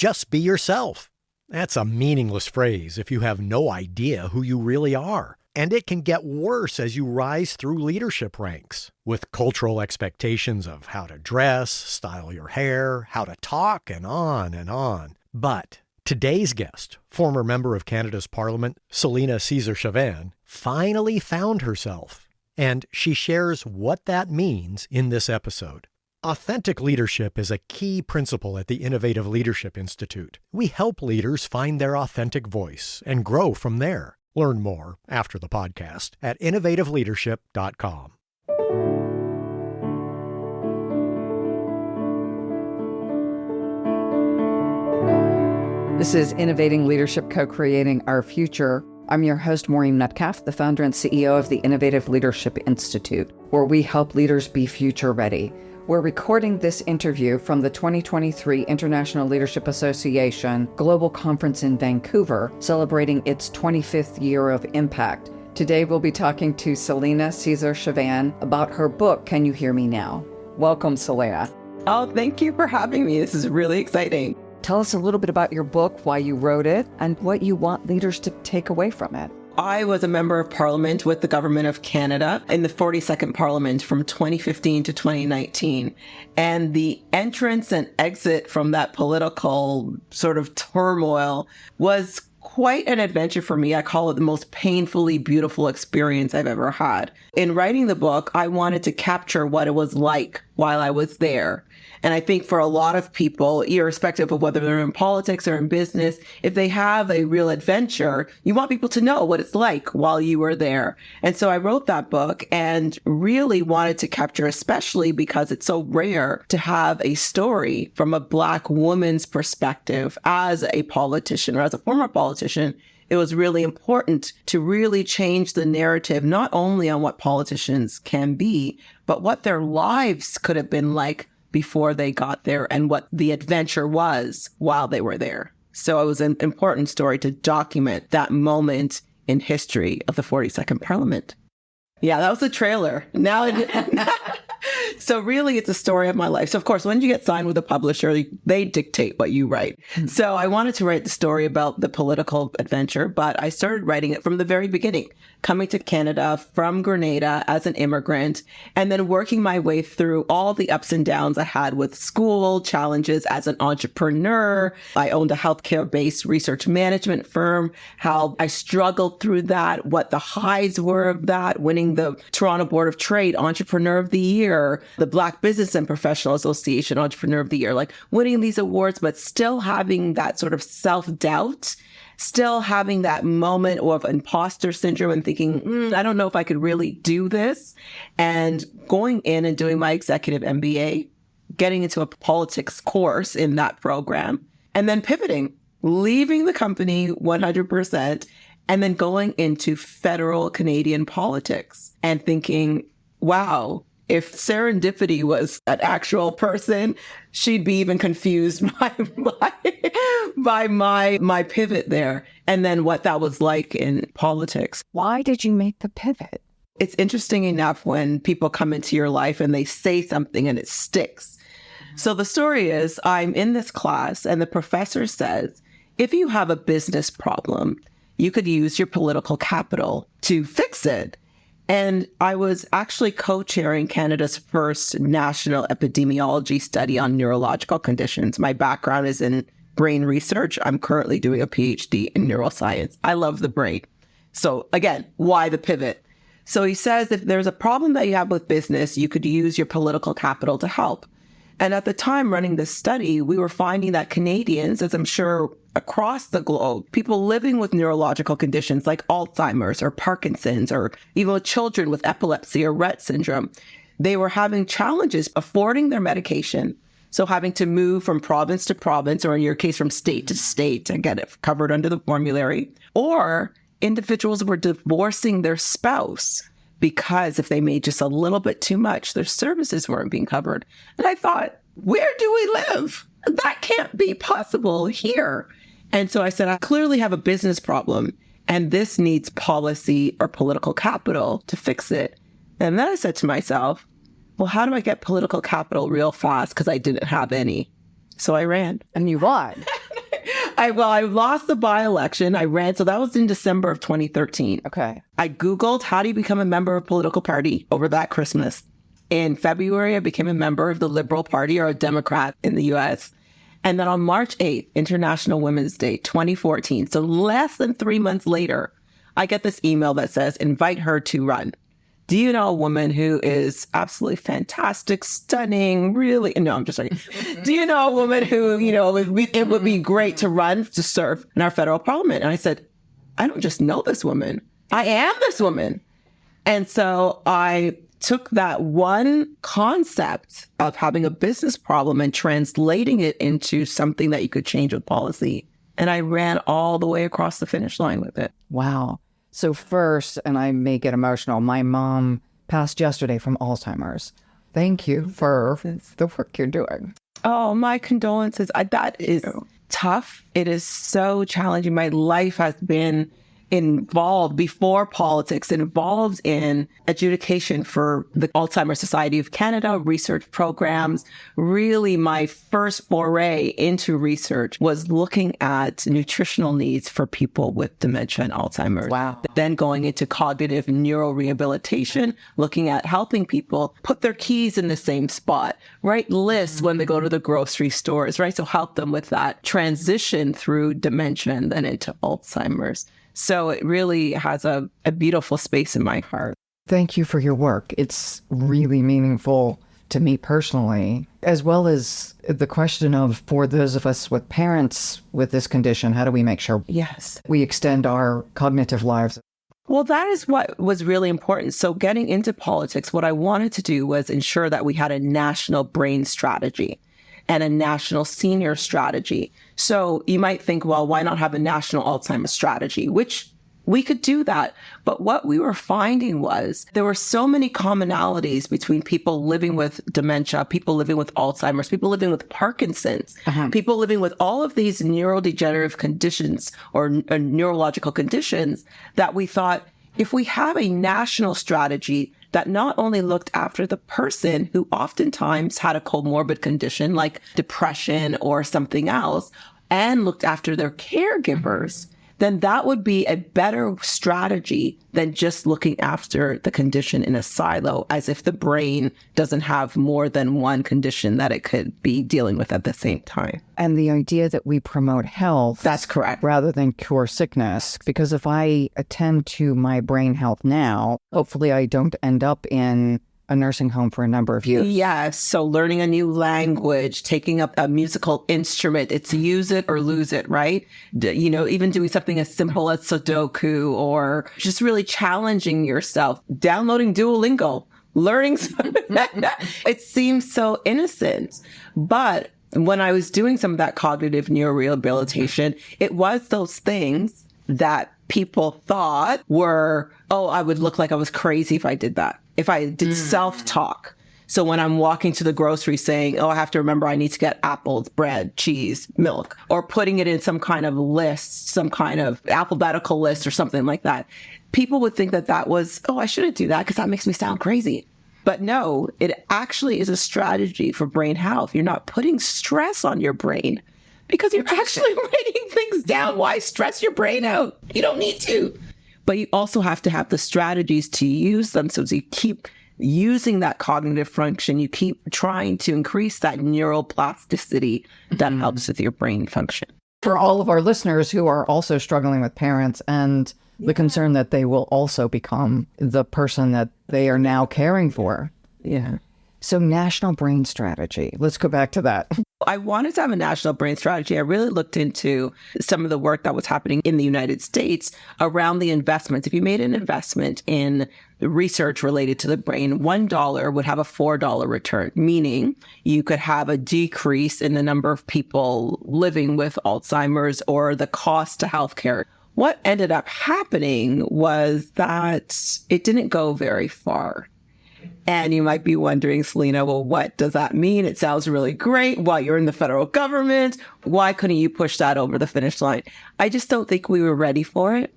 Just be yourself. That's a meaningless phrase if you have no idea who you really are. And it can get worse as you rise through leadership ranks, with cultural expectations of how to dress, style your hair, how to talk, and on and on. But today's guest, former member of Canada's Parliament, Celina Caesar-Chavannes, finally found herself. And she shares what that means in this episode. Authentic leadership is a key principle at the Innovative Leadership Institute. We help leaders find their authentic voice and grow from there. Learn more after the podcast at innovativeleadership.com. This is Innovating Leadership, Co-Creating Our Future. I'm your host, Maureen Metcalf, the founder and CEO of the Innovative Leadership Institute, where we help leaders be future ready. We're recording this interview from the 2023 International Leadership Association Global Conference in Vancouver, celebrating its 25th year of impact. Today, we'll be talking to Celina Caesar-Chavannes about her book, Can You Hear Me Now? Welcome, Celina. Oh, thank you for having me. This is really exciting. Tell us a little bit about your book, why you wrote it, and what you want leaders to take away from it. I was a member of Parliament with the Government of Canada in the 42nd Parliament from 2015 to 2019. And the entrance and exit from that political sort of turmoil was quite an adventure for me. I call it the most painfully beautiful experience I've ever had. In writing the book, I wanted to capture what it was like while I was there. And I think for a lot of people, irrespective of whether they're in politics or in business, if they have a real adventure, you want people to know what it's like while you were there. And so I wrote that book and really wanted to capture, especially because it's so rare to have a story from a Black woman's perspective as a politician or as a former politician. It was really important to really change the narrative, not only on what politicians can be, but what their lives could have been like before they got there and what the adventure was while they were there. So it was an important story to document that moment in history of the 42nd Parliament. Yeah, that was the trailer. So really, it's a story of my life. So of course, when you get signed with a publisher, they dictate what you write. So I wanted to write the story about the political adventure, but I started writing it from the very beginning, coming to Canada from Grenada as an immigrant, and then working my way through all the ups and downs I had with school, challenges as an entrepreneur. I owned a healthcare-based research management firm, how I struggled through that, what the highs were of that, winning the Toronto Board of Trade Entrepreneur of the Year, the Black Business and Professional Association Entrepreneur of the Year, like winning these awards, but still having that sort of self-doubt, still having that moment of imposter syndrome and thinking, I don't know if I could really do this. And going in and doing my executive MBA, getting into a politics course in that program, and then pivoting, leaving the company 100%, and then going into federal Canadian politics and thinking, wow, if serendipity was an actual person, she'd be even confused by my pivot there. And then what that was like in politics. Why did you make the pivot? It's interesting enough when people come into your life and they say something and it sticks. So the story is, I'm in this class and the professor says, if you have a business problem, you could use your political capital to fix it. And I was actually co-chairing Canada's first national epidemiology study on neurological conditions. My background is in brain research. I'm currently doing a PhD in neuroscience. I love the brain. So again, why the pivot? So he says, if there's a problem that you have with business, you could use your political capital to help. And at the time running this study, we were finding that Canadians, as I'm sure across the globe, people living with neurological conditions like Alzheimer's or Parkinson's, or even with children with epilepsy or Rett syndrome, they were having challenges affording their medication. So having to move from province to province, or in your case, from state to state to get it covered under the formulary, or individuals were divorcing their spouse because if they made just a little bit too much, their services weren't being covered. And I thought, where do we live? That can't be possible here. And so I said, I clearly have a business problem, and this needs policy or political capital to fix it. And then I said to myself, well, how do I get political capital real fast? Because I didn't have any. So I ran. And you won. I lost the by-election. I ran. So that was in December of 2013. Okay. I Googled, how do you become a member of a political party over that Christmas? In February, I became a member of the Liberal Party, or a Democrat in the US. And then on March 8th, International Women's Day, 2014, so less than 3 months later, I get this email that says, invite her to run. Do you know a woman who is absolutely fantastic, stunning, really? No, I'm just saying. Do you know a woman who, it would be great to run to serve in our federal parliament? And I said, I don't just know this woman. I am this woman. And so I took that one concept of having a business problem and translating it into something that you could change with policy. And I ran all the way across the finish line with it. Wow. So first, and I may get emotional, my mom passed yesterday from Alzheimer's. Thank you for the work you're doing. Oh, my condolences. That is tough. It is so challenging. My life has been involved before politics, involved in adjudication for the Alzheimer's Society of Canada, research programs. Really, my first foray into research was looking at nutritional needs for people with dementia and Alzheimer's. Wow. Then going into cognitive neurorehabilitation, looking at helping people put their keys in the same spot, write lists when they go to the grocery stores, right? So help them with that transition through dementia and then into Alzheimer's. So it really has a beautiful space in my heart. Thank you for your work. It's really meaningful to me personally, as well as the question of, for those of us with parents with this condition, how do we make sure we extend our cognitive lives? Well, that is what was really important. So getting into politics, what I wanted to do was ensure that we had a national brain strategy and a national senior strategy. So you might think, well, why not have a national Alzheimer's strategy, which we could do that. But what we were finding was there were so many commonalities between people living with dementia, people living with Alzheimer's, people living with Parkinson's, people living with all of these neurodegenerative conditions or neurological conditions, that we thought, if we have a national strategy that not only looked after the person who oftentimes had a comorbid condition like depression or something else, and looked after their caregivers, then that would be a better strategy than just looking after the condition in a silo, as if the brain doesn't have more than one condition that it could be dealing with at the same time. And the idea that we promote health. That's correct. Rather than cure sickness. Because if I attend to my brain health now, hopefully I don't end up in a nursing home for a number of years. Yes. So learning a new language, taking up a musical instrument, it's use it or lose it, right? Even doing something as simple as Sudoku, or just really challenging yourself, downloading Duolingo, learning something. It seems so innocent. But when I was doing some of that cognitive neurorehabilitation, it was those things that people thought were, oh, I would look like I was crazy if I did that. If I did self-talk. So when I'm walking to the grocery saying, oh, I have to remember I need to get apples, bread, cheese, milk, or putting it in some kind of list, some kind of alphabetical list or something like that, people would think that that was, oh, I shouldn't do that because that makes me sound crazy. But no, it actually is a strategy for brain health. You're not putting stress on your brain because you're actually writing things down. Why stress your brain out? You don't need to. But you also have to have the strategies to use them. So you keep using that cognitive function, you keep trying to increase that neuroplasticity that helps with your brain function. For all of our listeners who are also struggling with parents and the concern that they will also become the person that they are now caring for. Yeah. So national brain strategy. Let's go back to that. I wanted to have a national brain strategy. I really looked into some of the work that was happening in the United States around the investments. If you made an investment in research related to the brain, $1 would have a $4 return, meaning you could have a decrease in the number of people living with Alzheimer's or the cost to healthcare. What ended up happening was that it didn't go very far. And you might be wondering, Celina, well, what does that mean? It sounds really great. While you're in the federal government, why couldn't you push that over the finish line? I just don't think we were ready for it.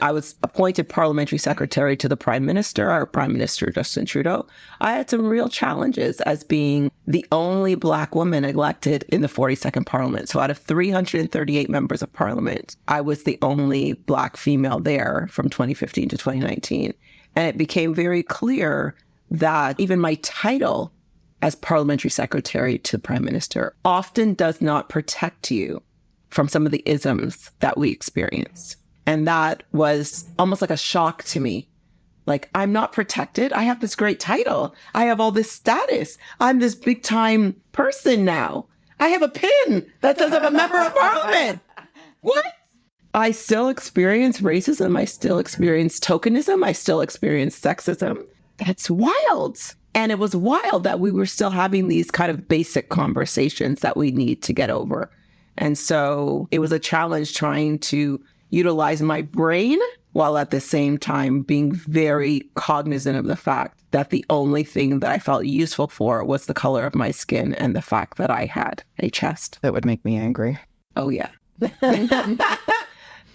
I was appointed parliamentary secretary to the Prime Minister, our Prime Minister, Justin Trudeau. I had some real challenges as being the only Black woman elected in the 42nd Parliament. So out of 338 members of Parliament, I was the only Black female there from 2015 to 2019. And it became very clear that even my title as parliamentary secretary to the Prime Minister often does not protect you from some of the isms that we experience. And that was almost like a shock to me. Like, I'm not protected. I have this great title. I have all this status. I'm this big time person now. I have a pin that says I'm a member of Parliament. What? I still experience racism. I still experience tokenism. I still experience sexism. That's wild. And it was wild that we were still having these kind of basic conversations that we need to get over. And so it was a challenge trying to utilize my brain while at the same time being very cognizant of the fact that the only thing that I felt useful for was the color of my skin and the fact that I had a chest. That would make me angry. Oh, yeah.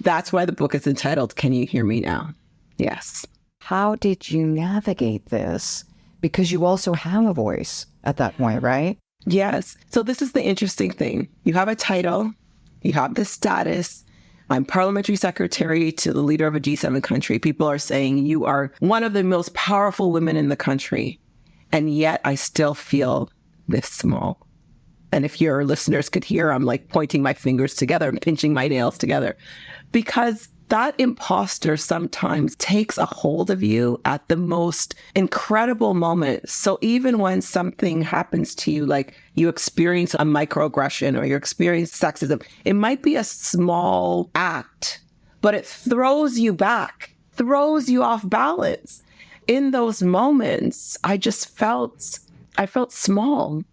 That's why the book is entitled, Can You Hear Me Now? Yes. How did you navigate this? Because you also have a voice at that point, right? Yes. So this is the interesting thing. You have a title, you have the status. I'm parliamentary secretary to the leader of a G7 country. People are saying you are one of the most powerful women in the country. And yet I still feel this small. And if your listeners could hear, I'm like pointing my fingers together and pinching my nails together, because that imposter sometimes takes a hold of you at the most incredible moments. So even when something happens to you, like you experience a microaggression or you experience sexism, it might be a small act, but it throws you back, throws you off balance. In those moments, I felt small.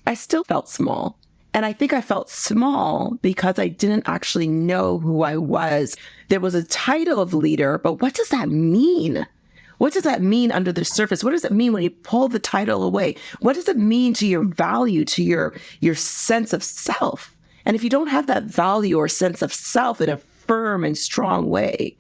I still felt small. And I think I felt small because I didn't actually know who I was. There was a title of leader, but what does that mean? What does that mean under the surface? What does it mean when you pull the title away? What does it mean to your value, to your sense of self? And if you don't have that value or sense of self in a firm and strong way,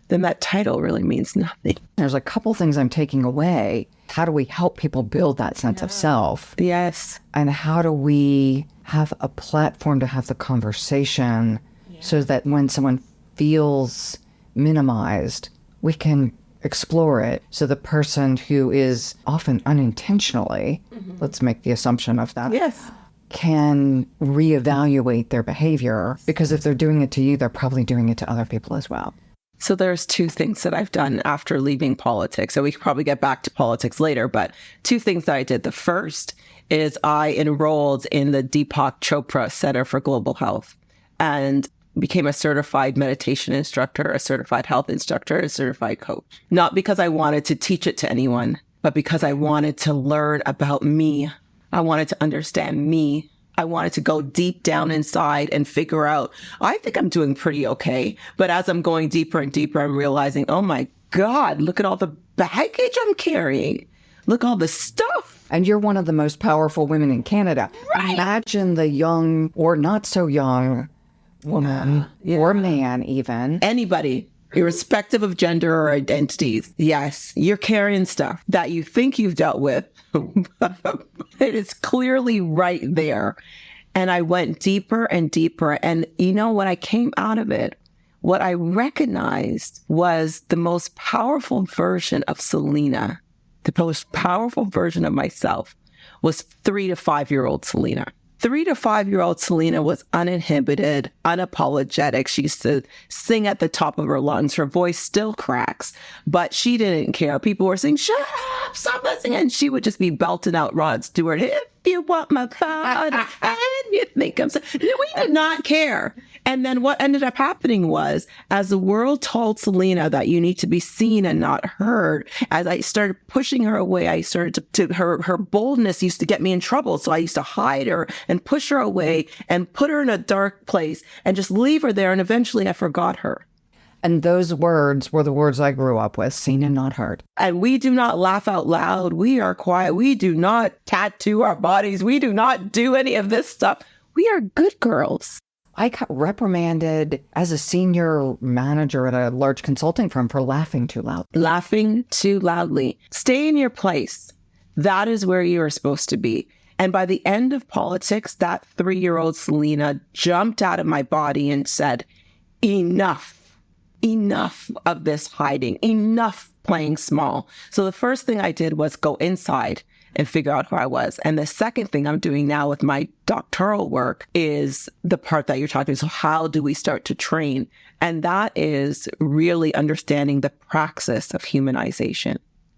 then that title really means nothing. There's a couple things I'm taking away. How do we help people build that sense of self? Yes. And how do we have a platform to have the conversation so that when someone feels minimized, we can explore it. So the person who is often unintentionally, let's make the assumption of that, Yes. can reevaluate their behavior, because if they're doing it to you, they're probably doing it to other people as well. So there's two things that I've done after leaving politics. So we could probably get back to politics later, but two things that I did. The first is I enrolled in the Deepak Chopra Center for Global Health and became a certified meditation instructor, a certified health instructor, a certified coach. Not because I wanted to teach it to anyone, but because I wanted to learn about me. I wanted to understand me. I wanted to go deep down inside and figure out, I think I'm doing pretty okay. But as I'm going deeper and deeper, I'm realizing, oh my God, look at all the baggage I'm carrying. Look all the stuff. And you're one of the most powerful women in Canada. Right. Imagine the young or not so young woman or man even. Anybody, irrespective of gender or identities. Yes, you're carrying stuff that you think you've dealt with. It is clearly right there. And I went deeper and deeper. And you know, when I came out of it, what I recognized was the most powerful version of Celina, the most powerful version of myself was 3 to 5 year old Celina. 3 to 5 year old Celina was uninhibited, unapologetic. She used to sing at the top of her lungs. Her voice still cracks, but she didn't care. People were saying, shut up, stop listening. And she would just be belting out Rod Stewart. If you want my phone and you think I'm so... We did not care. And then what ended up happening was, as the world told Celina that you need to be seen and not heard, as I started pushing her away, I started to her boldness used to get me in trouble. So I used to hide her and push her away and put her in a dark place and just leave her there. And eventually I forgot her. And those words were the words I grew up with, seen and not heard. And we do not laugh out loud. We are quiet. We do not tattoo our bodies. We do not do any of this stuff. We are good girls. I got reprimanded as a senior manager at a large consulting firm for laughing too loud. Laughing too loudly. Stay in your place. That is where you are supposed to be. And by the end of politics, that 3-year-old Celina jumped out of my body and said, enough of this hiding, enough playing small. So the first thing I did was go inside and figure out who I was. And the second thing I'm doing now with my doctoral work is the part that you're talking about. So how do we start to train? And that is really understanding the praxis of humanization.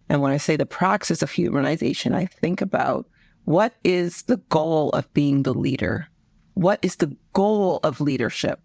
And when I say the praxis of humanization, I think about what is the goal of being the leader? What is the goal of leadership?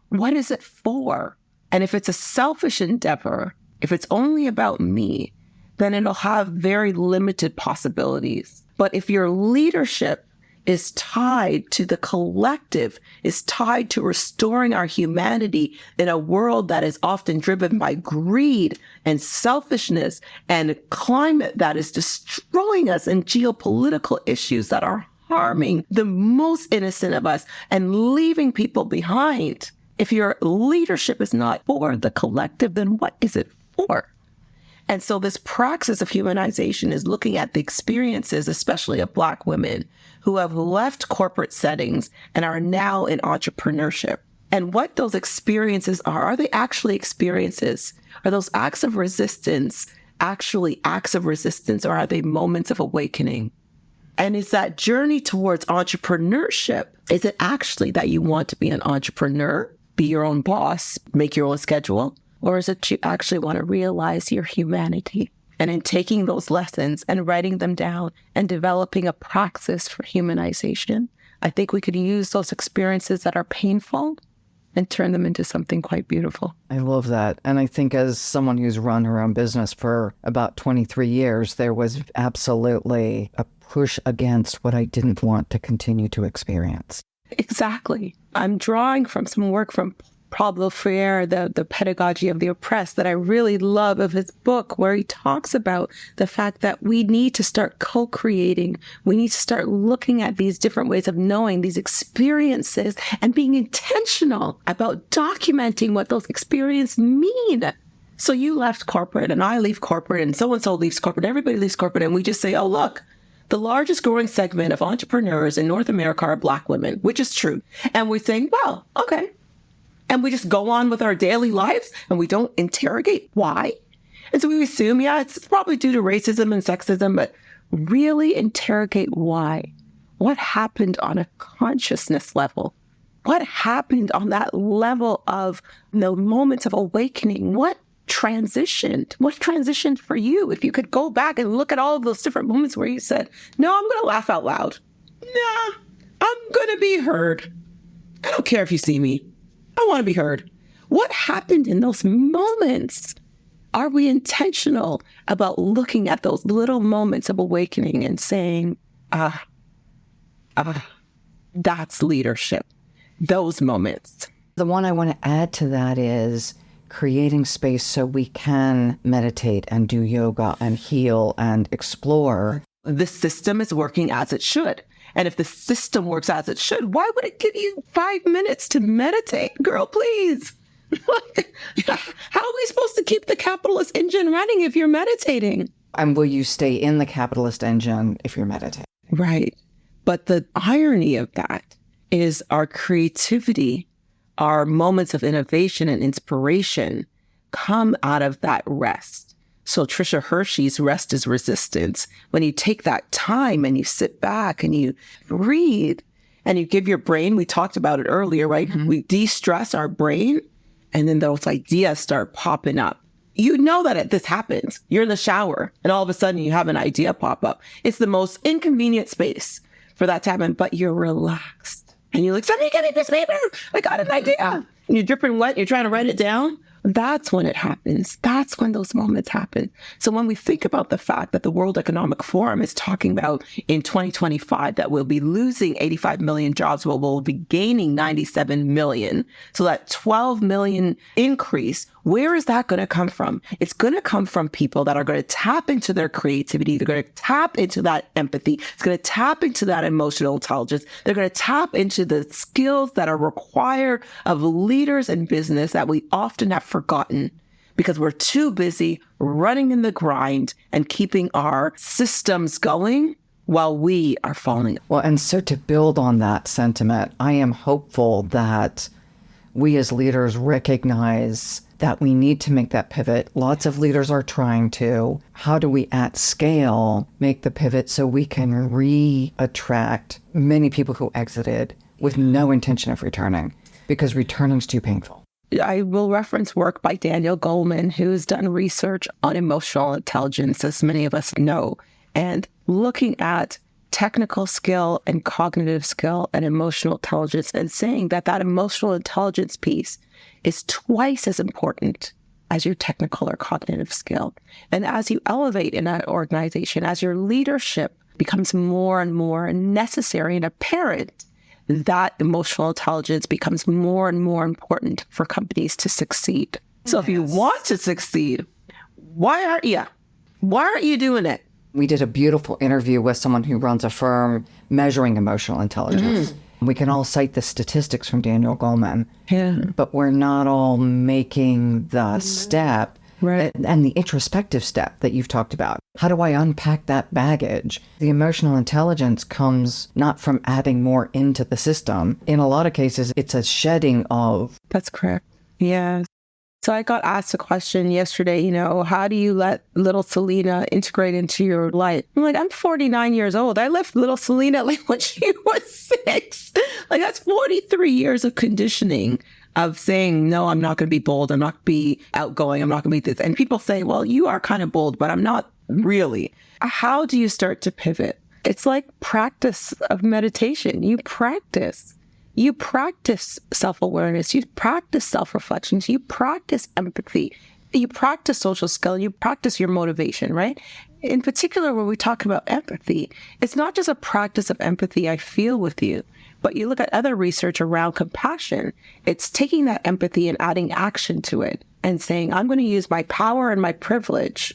What is it for? And if it's a selfish endeavor, if it's only about me, then it'll have very limited possibilities. But if your leadership is tied to the collective, is tied to restoring our humanity in a world that is often driven by greed and selfishness and a climate that is destroying us and geopolitical issues that are harming the most innocent of us and leaving people behind. If your leadership is not for the collective, then what is it for? And so this praxis of humanization is looking at the experiences, especially of Black women who have left corporate settings and are now in entrepreneurship. And what those experiences are they actually experiences? Are those acts of resistance actually acts of resistance, or are they moments of awakening? And is that journey towards entrepreneurship, is it actually that you want to be an entrepreneur, be your own boss, make your own schedule? Or is it you actually want to realize your humanity? And in taking those lessons and writing them down and developing a praxis for humanization, I think we could use those experiences that are painful and turn them into something quite beautiful. I love that. And I think as someone who's run her own business for about 23 years, there was absolutely a push against what I didn't want to continue to experience. Exactly. I'm drawing from some work from Pablo Freire, the pedagogy of the oppressed, that I really love of his book, where he talks about the fact that we need to start co-creating. We need to start looking at these different ways of knowing these experiences and being intentional about documenting what those experiences mean. So you left corporate and I leave corporate and so-and-so leaves corporate, everybody leaves corporate, and we just say, oh, look, the largest growing segment of entrepreneurs in North America are Black women, which is true. And we think, well, okay. And we just go on with our daily lives and we don't interrogate why. And so we assume, yeah, it's probably due to racism and sexism, but really interrogate why. What happened on a consciousness level? What happened on that level of the moments of awakening? What transitioned? What transitioned for you? If you could go back and look at all of those different moments where you said, no, I'm going to laugh out loud. Nah, I'm going to be heard. I don't care if you see me. I want to be heard. What happened in those moments? Are we intentional about looking at those little moments of awakening and saying, that's leadership, those moments? The one I want to add to that is creating space so we can meditate and do yoga and heal and explore. The system is working as it should. And if the system works as it should, why would it give you 5 minutes to meditate? Girl, please. How are we supposed to keep the capitalist engine running if you're meditating? And will you stay in the capitalist engine if you're meditating? Right. But the irony of that is our creativity, our moments of innovation and inspiration come out of that rest. So Tricia Hershey's rest is resistance. When you take that time and you sit back and you breathe and you give your brain, we talked about it earlier, right? Mm-hmm. We de-stress our brain and then those ideas start popping up. You know that this happens. You're in the shower and all of a sudden you have an idea pop up. It's the most inconvenient space for that to happen, but you're relaxed. And you're like, somebody give me this paper. I got an idea. And you're dripping wet. You're trying to write it down. That's when it happens. That's when those moments happen. So when we think about the fact that the World Economic Forum is talking about in 2025 that we'll be losing 85 million jobs, but we'll be gaining 97 million. So that 12 million increase Where is that going to come from? It's going to come from people that are going to tap into their creativity. They're going to tap into that empathy. It's going to tap into that emotional intelligence. They're going to tap into the skills that are required of leaders in business that we often have forgotten because we're too busy running in the grind and keeping our systems going while we are falling. Well, and so to build on that sentiment, I am hopeful that we as leaders recognize that we need to make that pivot. Lots of leaders are trying to. How do we at scale make the pivot so we can re-attract many people who exited with no intention of returning? Because returning is too painful. I will reference work by Daniel Goleman, who's done research on emotional intelligence, as many of us know, and looking at technical skill and cognitive skill and emotional intelligence and saying that that emotional intelligence piece is twice as important as your technical or cognitive skill. And as you elevate in that organization, as your leadership becomes more and more necessary and apparent, that emotional intelligence becomes more and more important for companies to succeed. So if you want to succeed, why aren't you? Why aren't you doing it? We did a beautiful interview with someone who runs a firm measuring emotional intelligence. We can all cite the statistics from Daniel Goleman, but we're not all making the step and the introspective step that you've talked about. How do I unpack that baggage? The emotional intelligence comes not from adding more into the system. In a lot of cases, it's a shedding of. That's correct. Yeah. So I got asked a question yesterday, how do you let little Celina integrate into your life? I'm like, I'm 49 years old. I left little Celina when she was 6. That's 43 years of conditioning of saying, no, I'm not going to be bold. I'm not going to be outgoing. I'm not going to be this. And people say, well, you are kind of bold, but I'm not really. How do you start to pivot? It's like practice of meditation. You practice self-awareness, you practice self-reflections, you practice empathy, you practice social skill, you practice your motivation, right? In particular, when we talk about empathy, it's not just a practice of empathy I feel with you, but you look at other research around compassion, it's taking that empathy and adding action to it and saying, I'm going to use my power and my privilege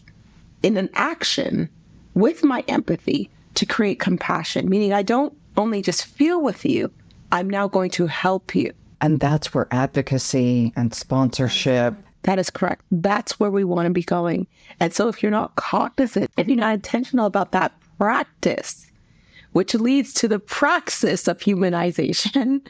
in an action with my empathy to create compassion, meaning I don't only just feel with you, I'm now going to help you. And that's where advocacy and sponsorship. That is correct. That's where we want to be going. And so if you're not cognizant, if you're not intentional about that practice, which leads to the praxis of humanization,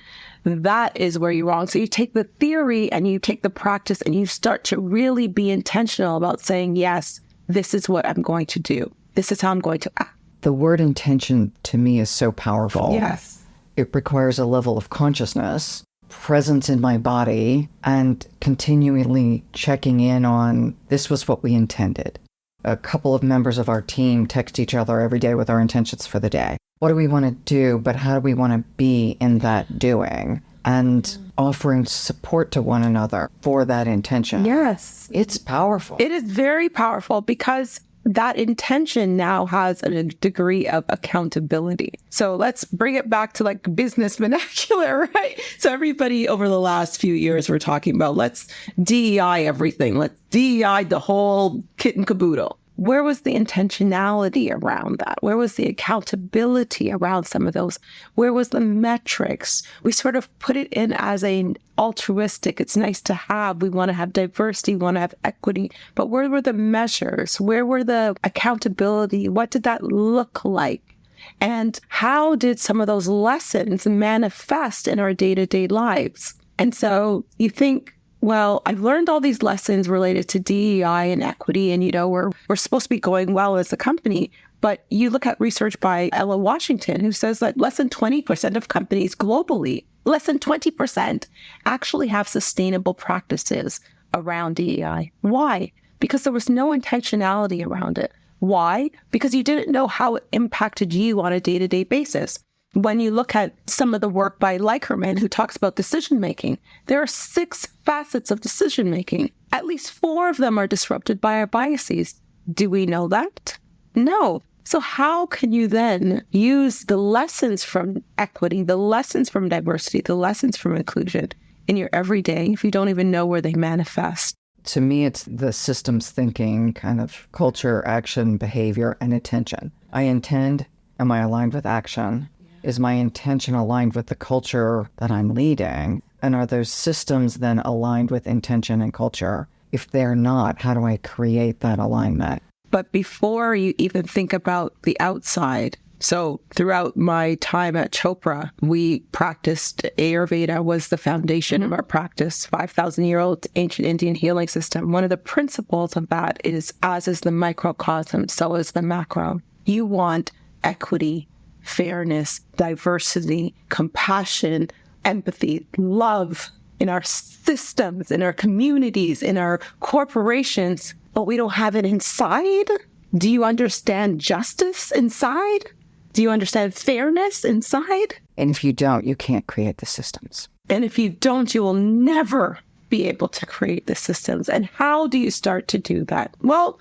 that is where you're wrong. So you take the theory and you take the practice and you start to really be intentional about saying, yes, this is what I'm going to do. This is how I'm going to act. The word intention to me is so powerful. Yes. It requires a level of consciousness, presence in my body, and continually checking in on this was what we intended. A couple of members of our team text each other every day with our intentions for the day. What do we want to do, but how do we want to be in that doing? And offering support to one another for that intention. Yes. It's powerful. It is very powerful because that intention now has a degree of accountability. So let's bring it back to business vernacular, right? So everybody over the last few years, we're talking about let's DEI everything. Let's DEI the whole kit and caboodle. Where was the intentionality around that? Where was the accountability around some of those? Where was the metrics? We sort of put it in as an altruistic, it's nice to have, we want to have diversity, we want to have equity, but where were the measures? Where were the accountability? What did that look like? And how did some of those lessons manifest in our day-to-day lives? And so you think, well, I've learned all these lessons related to DEI and equity, and we're supposed to be going well as a company. But you look at research by Ella Washington, who says that less than 20% of companies globally, less than 20%, actually have sustainable practices around DEI. Why? Because there was no intentionality around it. Why? Because you didn't know how it impacted you on a day-to-day basis. When you look at some of the work by Likerman, who talks about decision-making, there are 6 facets of decision-making. At least 4 of them are disrupted by our biases. Do we know that? No. So how can you then use the lessons from equity, the lessons from diversity, the lessons from inclusion in your everyday if you don't even know where they manifest? To me, it's the systems thinking kind of culture, action, behavior, and intention. I intend, am I aligned with action? Is my intention aligned with the culture that I'm leading? And are those systems then aligned with intention and culture? If they're not, how do I create that alignment? But before you even think about the outside, so throughout my time at Chopra, we practiced Ayurveda was the foundation of our practice, 5,000-year-old ancient Indian healing system. One of the principles of that is, as is the microcosm, so is the macro. You want equity, fairness, diversity, compassion, empathy, love in our systems, in our communities, in our corporations, but we don't have it inside. Do you understand justice inside? Do you understand fairness inside? And if you don't, you can't create the systems. And if you don't, you will never be able to create the systems. And how do you start to do that? Well,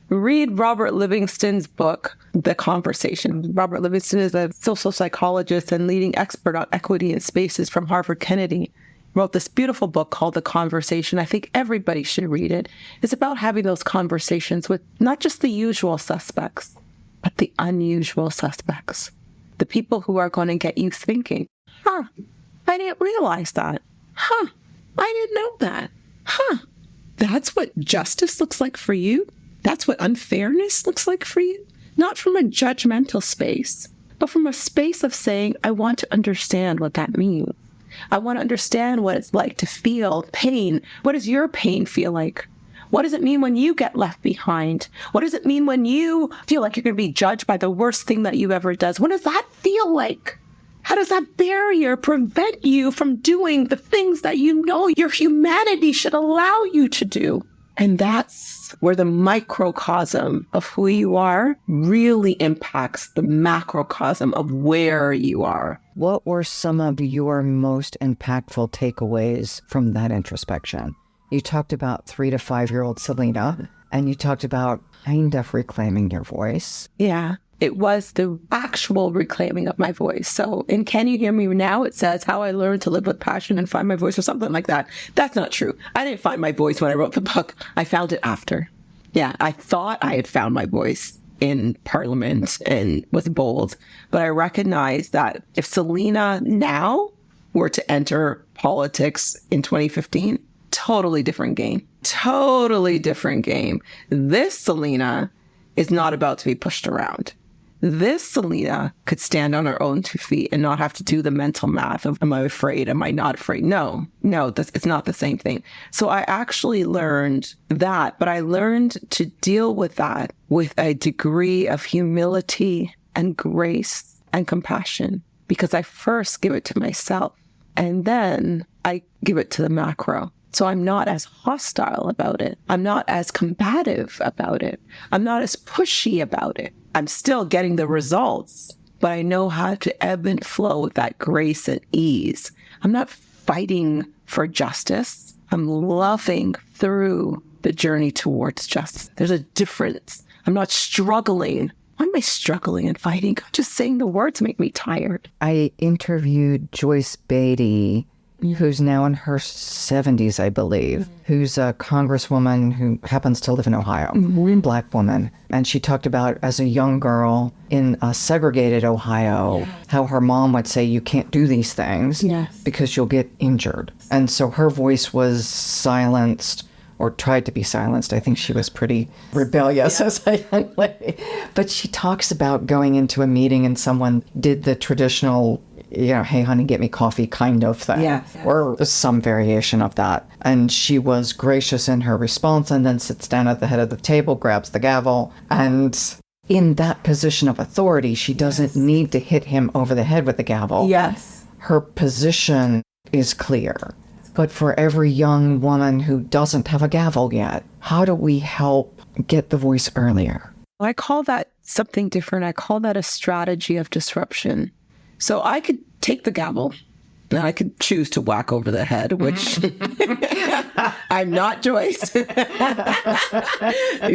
read Robert Livingston's book, The Conversation. Robert Livingston is a social psychologist and leading expert on equity in spaces from Harvard Kennedy. Wrote this beautiful book called The Conversation. I think everybody should read it. It's about having those conversations with not just the usual suspects, but the unusual suspects. The people who are going to get you thinking, I didn't realize that. I didn't know that. That's what justice looks like for you? That's what unfairness looks like for you? Not from a judgmental space, but from a space of saying, I want to understand what that means. I want to understand what it's like to feel pain. What does your pain feel like? What does it mean when you get left behind? What does it mean when you feel like you're going to be judged by the worst thing that you ever does? What does that feel like? How does that barrier prevent you from doing the things that you know your humanity should allow you to do? And that's where the microcosm of who you are really impacts the macrocosm of where you are. What were some of your most impactful takeaways from that introspection? You talked about 3 to 5-year-old Celina, and you talked about kind of reclaiming your voice. Yeah, it was the actual reclaiming of my voice. So in Can You Hear Me Now, it says how I learned to live with passion and find my voice or something like that. That's not true. I didn't find my voice when I wrote the book. I found it after. Yeah, I thought I had found my voice in Parliament and was bold. But I recognized that if Celina now were to enter politics in 2015, totally different game. Totally different game. This Celina is not about to be pushed around. This Celina could stand on her own 2 feet and not have to do the mental math of, am I afraid? Am I not afraid? No, it's not the same thing. So I actually learned that, but I learned to deal with that with a degree of humility and grace and compassion, because I first give it to myself and then I give it to the macro. So I'm not as hostile about it. I'm not as combative about it. I'm not as pushy about it. I'm still getting the results, but I know how to ebb and flow with that grace and ease. I'm not fighting for justice. I'm loving through the journey towards justice. There's a difference. I'm not struggling. Why am I struggling and fighting? Just saying the words make me tired. I interviewed Joyce Beatty, who's now in her 70s, I believe, who's a congresswoman who happens to live in Ohio, Black woman. And she talked about, as a young girl in a segregated Ohio, how her mom would say, you can't do these things because you'll get injured. And so her voice was silenced, or tried to be silenced. I think she was pretty rebellious as a young lady. But she talks about going into a meeting and someone did the traditional, hey, honey, get me coffee kind of thing. Or some variation of that. And she was gracious in her response and then sits down at the head of the table, grabs the gavel. And in that position of authority, she doesn't need to hit him over the head with the gavel. Her position is clear. But for every young woman who doesn't have a gavel yet, how do we help get the voice earlier? I call that something different. I call that a strategy of disruption. So I could take the gavel and I could choose to whack over the head, which I'm not Joyce. You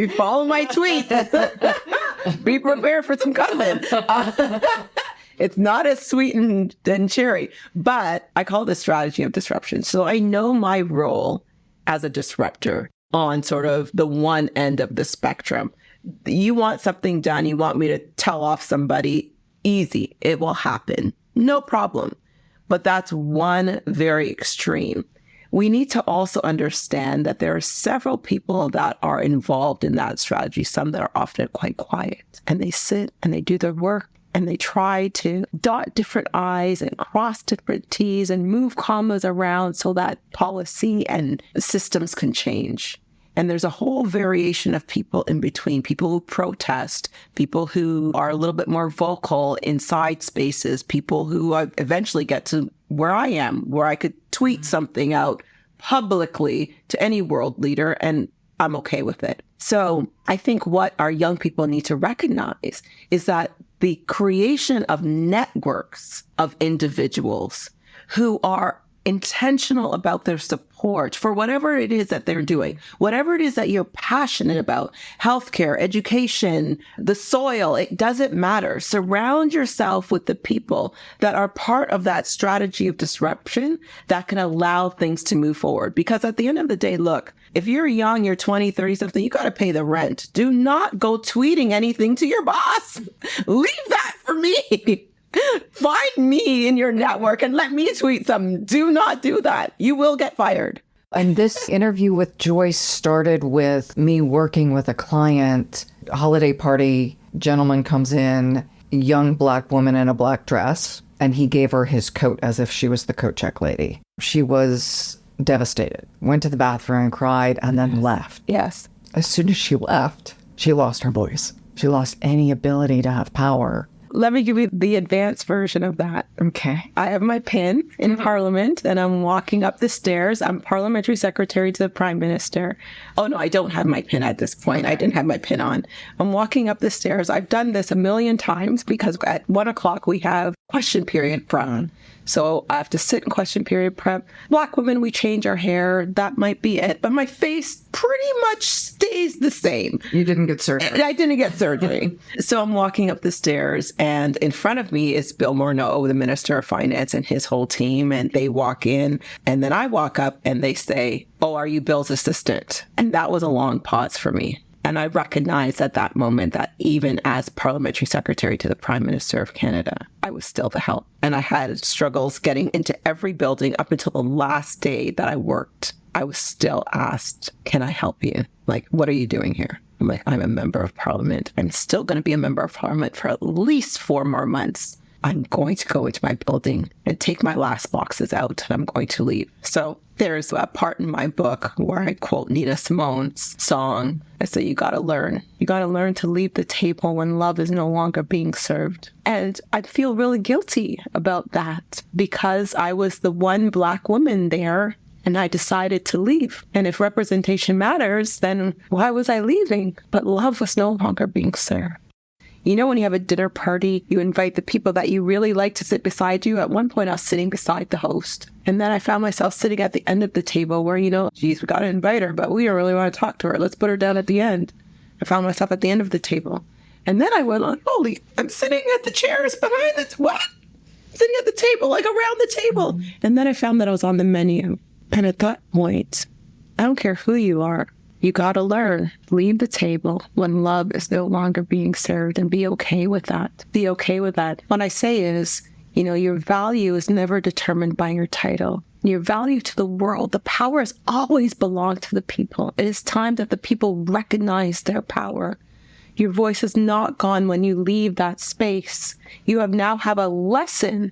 follow my tweets. Be prepared for some cussing. It's not as sweet and cherry, but I call this strategy of disruption. So I know my role as a disruptor. on sort of the one end of the spectrum. You want something done, you want me to tell off somebody, easy, it will happen, no problem. But that's one very extreme. We need to also understand that there are several people that are involved in that strategy, some that are often quite quiet, and they sit and they do their work and they try to dot different I's and cross different T's and move commas around so that policy and systems can change. And there's a whole variation of people in between, people who protest, people who are a little bit more vocal inside spaces, people who eventually get to where I am, where I could tweet something out publicly to any world leader and I'm okay with it. So I think what our young people need to recognize is that the creation of networks of individuals who are intentional about their support for whatever it is that they're doing, whatever it is that you're passionate about, healthcare, education, the soil, it doesn't matter. Surround yourself with the people that are part of that strategy of disruption that can allow things to move forward. Because at the end of the day, look, if you're young, you're 20, 30 something, you got to pay the rent. Do not go tweeting anything to your boss. Leave that for me. Find me in your network and let me tweet something. Do not do that. You will get fired. And this interview with Joyce started with me working with a client, holiday party, gentleman comes in, young Black woman in a black dress, and he gave her his coat as if she was the coat check lady. She was devastated, went to the bathroom, cried, and then left. Yes. As soon as she left, she lost her voice. She lost any ability to have power. Let me give you the advanced version of that. Okay. I have my pin in Parliament and I'm walking up the stairs. I'm parliamentary secretary to the Prime Minister. Oh, no, I don't have my pin at this point. I didn't have my pin on. I'm walking up the stairs. I've done this a million times because at 1:00 we have question period prep. So I have to sit in question period prep. Black women, we change our hair. That might be it. But my face pretty much stays the same. You didn't get surgery. I didn't get surgery. So I'm walking up the stairs and in front of me is Bill Morneau, the Minister of Finance and his whole team. And they walk in and then I walk up and they say, "Oh, are you Bill's assistant?" And that was a long pause for me. And I recognized at that moment that even as parliamentary secretary to the Prime Minister of Canada, I was still the help. And I had struggles getting into every building up until the last day that I worked. I was still asked, "Can I help you? Like, what are you doing here?" I'm like, "I'm a member of Parliament. I'm still going to be a member of Parliament for at least 4 more months. I'm going to go into my building and take my last boxes out and I'm going to leave." So there's a part in my book where I quote Nina Simone's song. I say, you got to learn. You got to learn to leave the table when love is no longer being served. And I feel really guilty about that because I was the one Black woman there and I decided to leave. And if representation matters, then why was I leaving? But love was no longer being served. You know, when you have a dinner party, you invite the people that you really like to sit beside you. At one point, I was sitting beside the host. And then I found myself sitting at the end of the table where, geez, we got to invite her, but we don't really want to talk to her. Let's put her down at the end. I found myself at the end of the table. And then I went on, holy, I'm sitting at the chairs behind the, what? Sitting at the table, like around the table. And then I found that I was on the menu. And at that point, I don't care who you are. You got to learn, leave the table when love is no longer being served and be okay with that. Be okay with that. What I say is, your value is never determined by your title. Your value to the world, the power has always belonged to the people. It is time that the people recognize their power. Your voice is not gone when you leave that space. You now have a lesson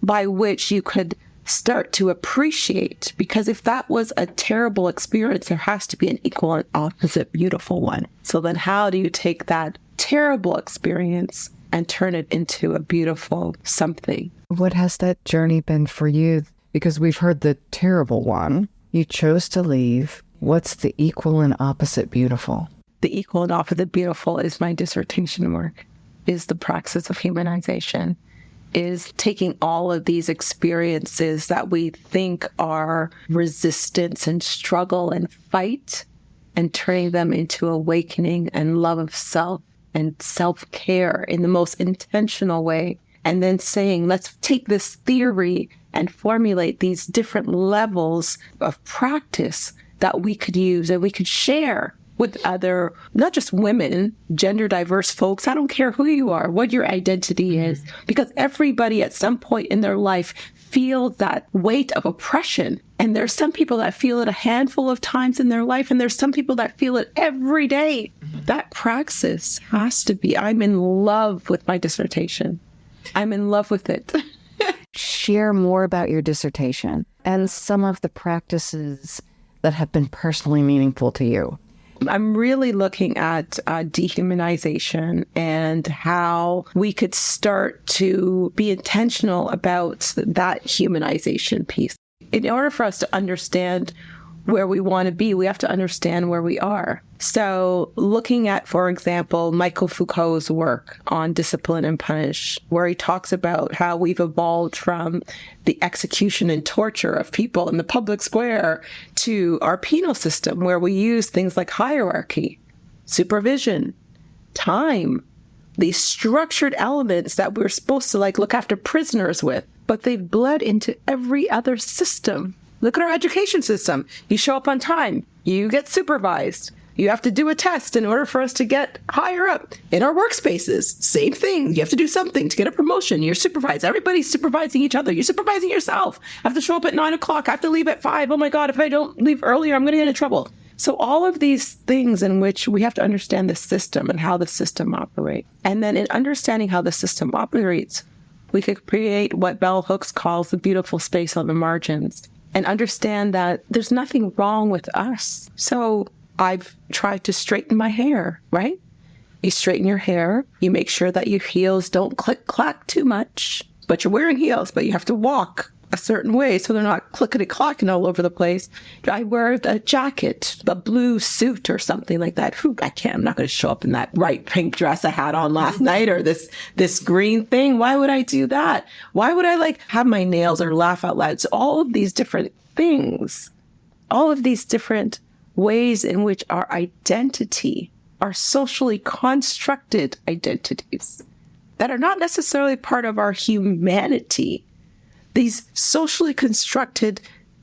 by which you could start to appreciate, because if that was a terrible experience, there has to be an equal and opposite beautiful one. So then how do you take that terrible experience and turn it into a beautiful something? What has that journey been for you? Because we've heard the terrible one. You chose to leave. What's the equal and opposite beautiful? The equal and opposite beautiful is my dissertation work, is the praxis of humanization. Is taking all of these experiences that we think are resistance and struggle and fight and turning them into awakening and love of self and self-care in the most intentional way. And then saying, let's take this theory and formulate these different levels of practice that we could use and we could share with other, not just women, gender diverse folks. I don't care who you are, what your identity is, because everybody at some point in their life feels that weight of oppression. And there's some people that feel it a handful of times in their life, and there's some people that feel it every day. That praxis has to be, I'm in love with my dissertation. I'm in love with it. Share more about your dissertation and some of the practices that have been personally meaningful to you. I'm really looking at dehumanization and how we could start to be intentional about that humanization piece. In order for us to understand where we want to be, we have to understand where we are. So looking at, for example, Michael Foucault's work on Discipline and Punish, where he talks about how we've evolved from the execution and torture of people in the public square to our penal system, where we use things like hierarchy, supervision, time, these structured elements that we're supposed to look after prisoners with, but they've bled into every other system. Look at our education system. You show up on time, you get supervised. You have to do a test in order for us to get higher up. In our workspaces, same thing. You have to do something to get a promotion. You're supervised. Everybody's supervising each other. You're supervising yourself. I have to show up at 9 o'clock. I have to leave at 5. Oh my God, if I don't leave earlier, I'm going to get in trouble. So all of these things in which we have to understand the system and how the system operates. And then in understanding how the system operates, we could create what Bell Hooks calls the beautiful space on the margins, and understand that there's nothing wrong with us. So I've tried to straighten my hair, right? You straighten your hair, you make sure that your heels don't click-clack too much, but you're wearing heels, but you have to walk a certain way so they're not clickety-clacking all over the place. I wear a jacket, a blue suit or something like that. I'm not going to show up in that bright pink dress I had on last night, or this green thing. Why would I do that? Why would I have my nails or laugh out loud? So all of these different things, all of these different ways in which our identity, our socially constructed identities that are not necessarily part of our humanity, these socially constructed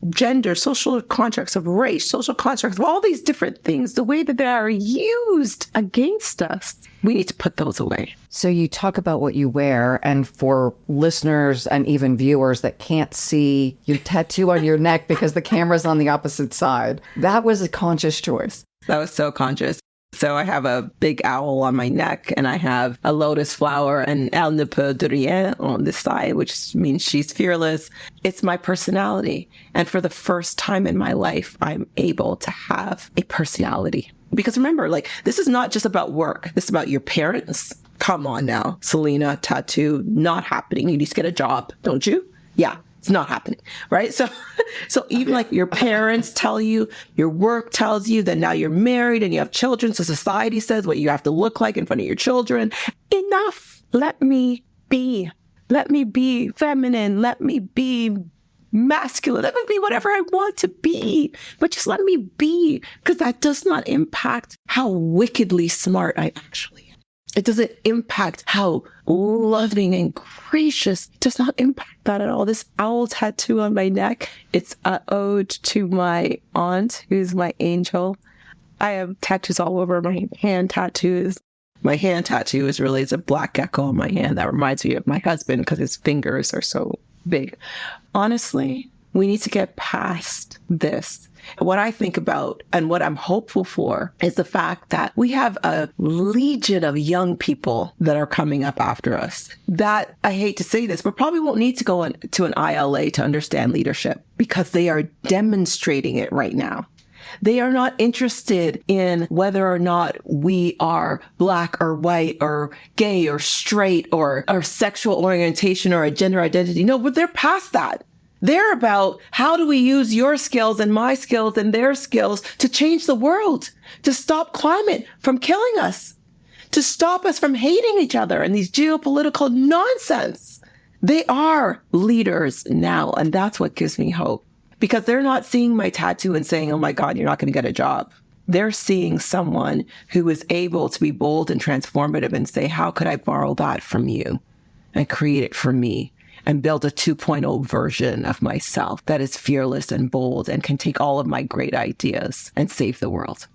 gender, social constructs of race, social constructs of all these different things, the way that they are used against us, we need to put those away. So you talk about what you wear, and for listeners and even viewers that can't see your tattoo on your neck because the camera's on the opposite side, that was a conscious choice. That was so conscious. So I have a big owl on my neck, and I have a lotus flower and elle ne peut de rien on this side, which means she's fearless. It's my personality. And for the first time in my life, I'm able to have a personality. Because remember, this is not just about work. This is about your parents. Come on now, Celina, tattoo, not happening. You need to get a job, don't you? Yeah. It's not happening, right? So even your parents tell you, your work tells you that now you're married and you have children. So society says what you have to look like in front of your children. Enough. Let me be. Let me be feminine. Let me be masculine. Let me be whatever I want to be. But just let me be, because that does not impact how wickedly smart I actually am. It doesn't impact how loving and gracious. It does not impact that at all. This owl tattoo on my neck, it's an ode to my aunt, who's my angel. I have tattoos all over my hand tattoos. My hand tattoo is a black gecko on my hand that reminds me of my husband because his fingers are so big. Honestly, we need to get past this. What I think about and what I'm hopeful for is the fact that we have a legion of young people that are coming up after us that, I hate to say this, but probably won't need to go to an ILA to understand leadership, because they are demonstrating it right now. They are not interested in whether or not we are black or white or gay or straight or our sexual orientation or a gender identity. No, but they're past that. They're about, how do we use your skills and my skills and their skills to change the world, to stop climate from killing us, to stop us from hating each other and these geopolitical nonsense. They are leaders now, and that's what gives me hope, because they're not seeing my tattoo and saying, oh my God, you're not going to get a job. They're seeing someone who is able to be bold and transformative and say, how could I borrow that from you and create it for me? and build a 2.0 version of myself that is fearless and bold and can take all of my great ideas and save the world.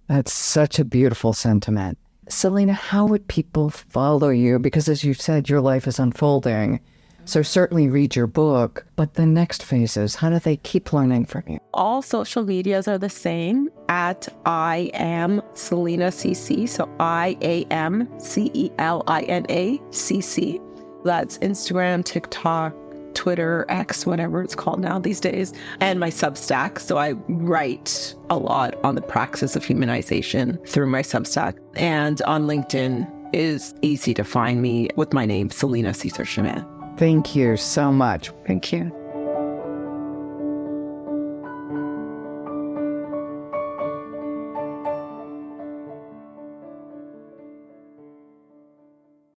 That's such a beautiful sentiment. Celina, how would people follow you? Because as you said, your life is unfolding. So certainly read your book, but the next phases, how do they keep learning from you? All social medias are the same at I am Celina CC. So IAMCELINACC. That's Instagram, TikTok, Twitter, X, whatever it's called now these days, and my Substack. So I write a lot on the praxis of humanization through my Substack. And on LinkedIn is easy to find me with my name, Celina Caesar-Chavannes. Thank you so much. Thank you.